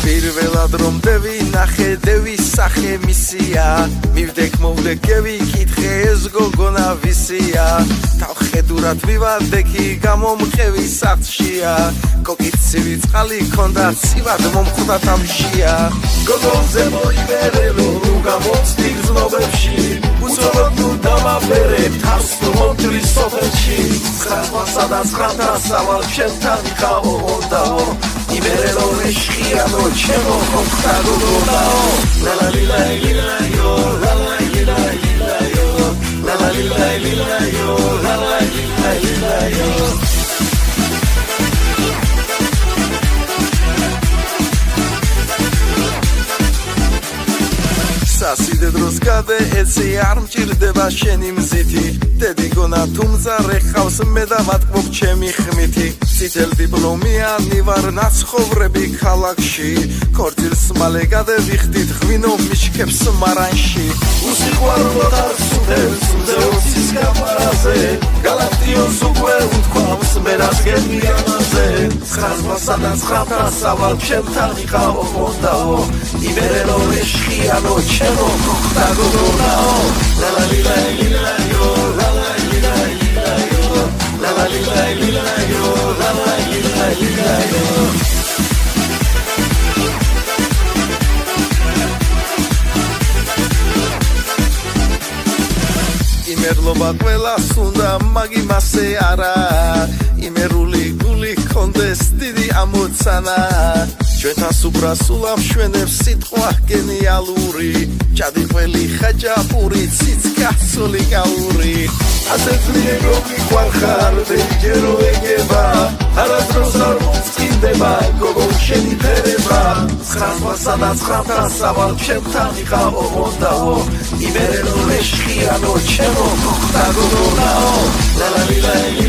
პირველად რომ დევინახე დევის სახე მისია მივდექ მოვლეკ გევიკითხე ეს გოგონა ვისია თავხედურად ვივადექი გამომყევი სახლშია კოკიცივი წყალი ქონდა ცივად მომხვდა თავშია გოგონზე მოიმერელო გამოცდი გზნობებში უცოლოდ ნუ დამაფერე თავს ნუ მომჭრის სოფელში ცხრა სადაც ხრამთა სავალ ჩემთან ხავო ოდაო იმერელო ეშხიანო ჩემო ხოხთა გოგონაო ლალალილაილაიო ლალალილაილაიო ლალალილაილაიო ლალალილაილაიო სასიდე დროს გადაეცი არ მჭირდება შენი მზითი დედი გონა თუმცა რეხავს მე და ვატყობ ჩემი ხმითი წითელ დიპლომიანი ვარ ნაცხოვრები ქალაქში ქორწილს მალე გადავიხდით ღვინო მიშკებს მარანში უსიყვარულოდ არ სუნდებს ზეუსის გაფარაზე გალაქტიონს უკვე უთქვამს მე რას გემიანაზე სადაც ხრამთა სავალ ჩემთან იყავო ხონდაო იმერელო ეშხიანო ჩემო ხოხთა გოგონაო ლალალილაილაიო ლალალილაილაიო ლალალილაილაიო ლალალილაილაიო იმერლობა ყველას უნდა მაგი მასე არა იმერული გული კონდეს დიდი ამოცანა ჩვენთან სუბრასულა მშვენებს სიტყვა გენიალური ჯადიყველი ხაჭაპური ციცკაცული გაური ასეთლი გოგიყვარ ხარ ვეჯერო ეგება არასდროს არ მომწყინდება გოგო შენი ფერება ცხრა სადაც ხრამთა სავალ ჩემთან იყავო ოდაო იმერელო ეშხიანო ჩემო ხოხთა გოგონაო ლალალილაილაიო